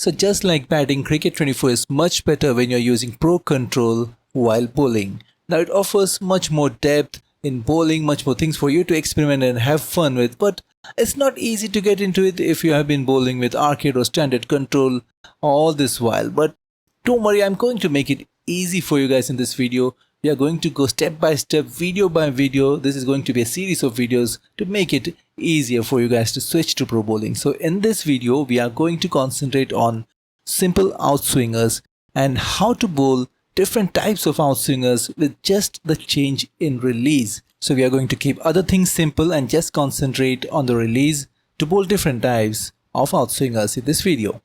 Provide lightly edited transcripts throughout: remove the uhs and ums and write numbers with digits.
So just like batting, Cricket 24 is much better when you're using Pro Control while bowling. Now it offers much more depth in bowling, much more things for you to experiment and have fun with, but it's not easy to get into it if you have been bowling with arcade or standard control all this while. But don't worry, I'm going to make it easy for you guys in this video. We are going to go step by step, video by video. This is going to be a series of videos to make it easier for you guys to switch to pro bowling. So in this video, we are going to concentrate on simple outswingers and how to bowl different types of outswingers with just the change in release. So we are going to keep other things simple and just concentrate on the release to bowl different types of outswingers in this video.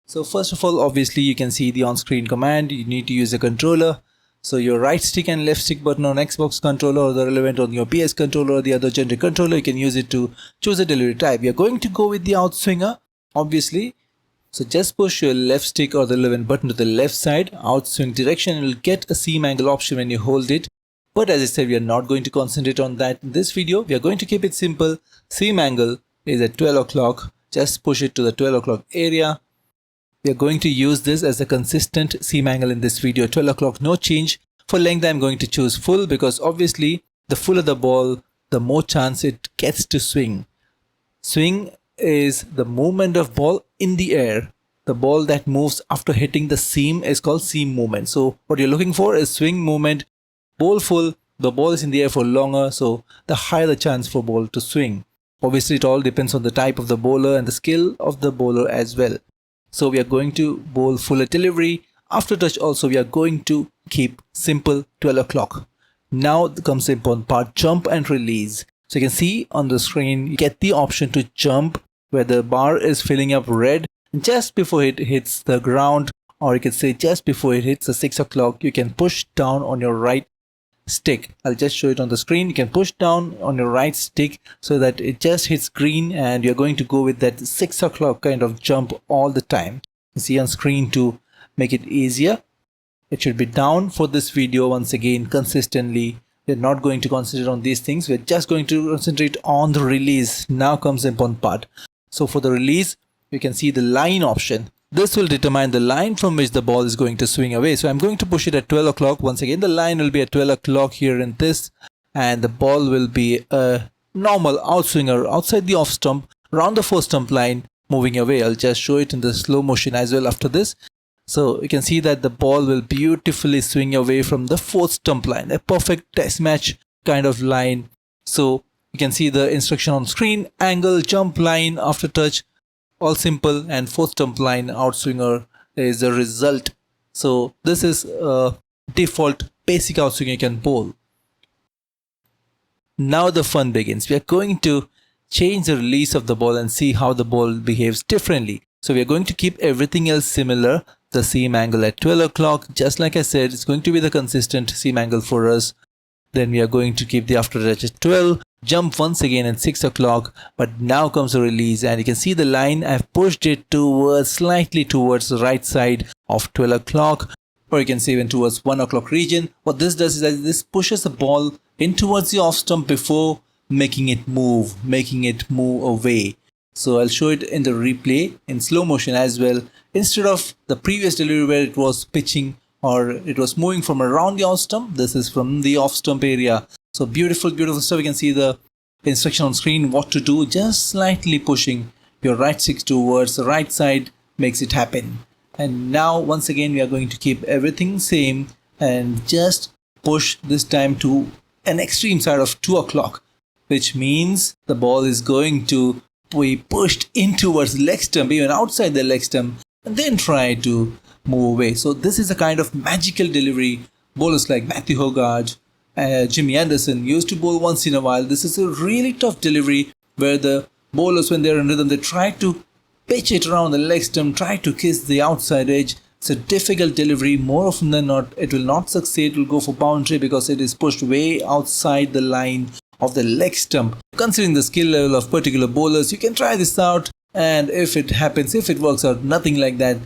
So first of all, obviously you can see the on-screen command. You need to use a controller. So your right stick and left stick button on Xbox controller or the relevant on your PS controller or the other generic controller, you can use it to choose a delivery type. We are going to go with the outswinger, obviously. So just push your left stick or the relevant button to the left side, outswing direction, and you'll get a seam angle option when you hold it. But as I said, we are not going to concentrate on that in this video. We are going to keep it simple. Seam angle is at 12 o'clock. Just push it to the 12 o'clock area. We are going to use this as a consistent seam angle in this video. 12 o'clock, no change. For length, I'm going to choose full because obviously the fuller the ball, the more chance it gets to swing. Swing is the movement of ball in the air. The ball that moves after hitting the seam is called seam movement. So what you're looking for is swing movement. Ball full, the ball is in the air for longer, so the higher the chance for ball to swing. Obviously, it all depends on the type of the bowler and the skill of the bowler as well. So we are going to bowl fuller delivery. After touch also, we are going to keep simple 12 o'clock. Now comes the important part, jump and release. So you can see on the screen, you get the option to jump where the bar is filling up red just before it hits the ground, or you can say just before it hits the 6 o'clock, you can push down on your right stick. I'll just show it on the screen. You can push down on your right stick so that it just hits green, and you're going to go with that 6 o'clock kind of jump all the time. You see on screen to make it easier. It should be down for this video once again consistently. We're not going to concentrate on these things. We're just going to concentrate on the release. Now comes the important part. So for the release, you can see the line option. This will determine the line from which the ball is going to swing away. So I'm going to push it at 12 o'clock. Once again, the line will be at 12 o'clock here in this. And the ball will be a normal outswinger outside the off stump, around the 4 stump line, moving away. I'll just show it in the slow motion as well after this. So you can see that the ball will beautifully swing away from the 4th stump line. A perfect test match kind of line. So you can see the instruction on screen. Angle, jump, line, after touch. All simple, and 4th stump line outswinger is the result. So this is a default basic outswinger you can bowl. Now the fun begins. We are going to change the release of the ball and see how the ball behaves differently. So we are going to keep everything else similar. The seam angle at 12 o'clock, just like I said, it's going to be the consistent seam angle for us. Then we are going to keep the after touch at 12. Jump once again at 6 o'clock, but now comes the release, and you can see the line. I've pushed it slightly towards the right side of 12 o'clock, or you can say even towards 1 o'clock region. What this does is that this pushes the ball in towards the off stump before making it move away. So I'll show it in the replay in slow motion as well. Instead of the previous delivery where it was pitching or it was moving from around the off stump, this is from the off stump area. So beautiful stuff. You can see the instruction on screen, what to do. Just slightly pushing your right stick towards the right side makes it happen. And now once again, we are going to keep everything same and just push this time to an extreme side of 2 o'clock, which means the ball is going to be pushed in towards leg stump, even outside the leg stump, and then try to move away. So this is a kind of magical delivery. Bowlers like Matthew Hogarth, Jimmy Anderson used to bowl once in a while. This is a really tough delivery where the bowlers, when they're in rhythm, they try to pitch it around the leg stump, try to kiss the outside edge. It's a difficult delivery. More often than not, it will not succeed. It will go for boundary because it is pushed way outside the line of the leg stump. Considering the skill level of particular bowlers, you can try this out, and if it happens, if it works out, nothing like that.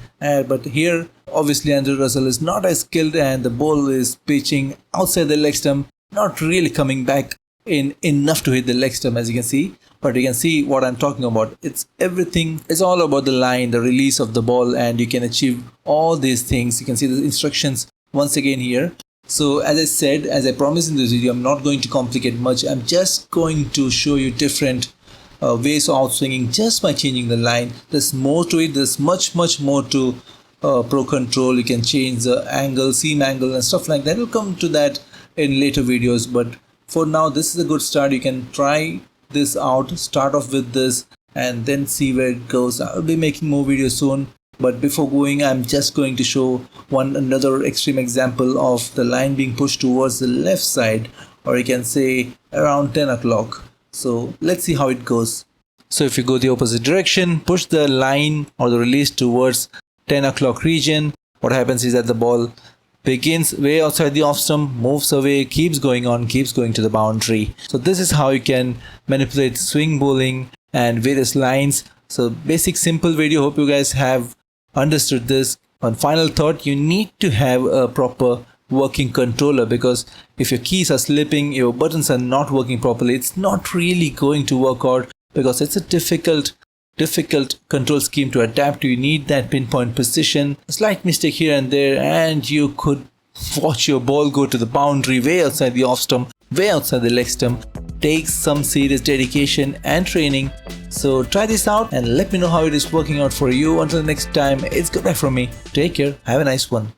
But here, obviously, Andrew Russell is not as skilled, and the ball is pitching outside the leg stump, not really coming back in enough to hit the leg stump, as you can see. But you can see what I'm talking about. It's everything. It's all about the line, the release of the ball, and you can achieve all these things. You can see the instructions once again here. So as I said, as I promised in this video, I'm not going to complicate much. I'm just going to show you different ways of outswinging just by changing the line. There's more to it. There's much more to Pro Control. You can change the angle, seam angle and stuff like that. We'll come to that in later videos, but for now this is a good start. You can try this out, start off with this and then see where it goes. I'll be making more videos soon, but before going, I'm just going to show another extreme example of the line being pushed towards the left side, or you can say around 10 o'clock. So let's see how it goes. So if you go the opposite direction, push the line or the release towards 10 o'clock region, what happens is that the ball begins way outside the off stump, moves away, keeps going on, keeps going to the boundary. So this is how you can manipulate swing bowling and various lines. So basic simple video. Hope you guys have understood this. On final thought, you need to have a proper working controller, because if your keys are slipping, your buttons are not working properly, it's not really going to work out, because it's a difficult control scheme to adapt to. You need that pinpoint precision. A slight mistake here and there and you could watch your ball go to the boundary way outside the off stump, way outside the leg stump. Takes some serious dedication and training. So try this out and let me know how it is working out for you. Until next time, it's goodbye from me. Take care. Have a nice one.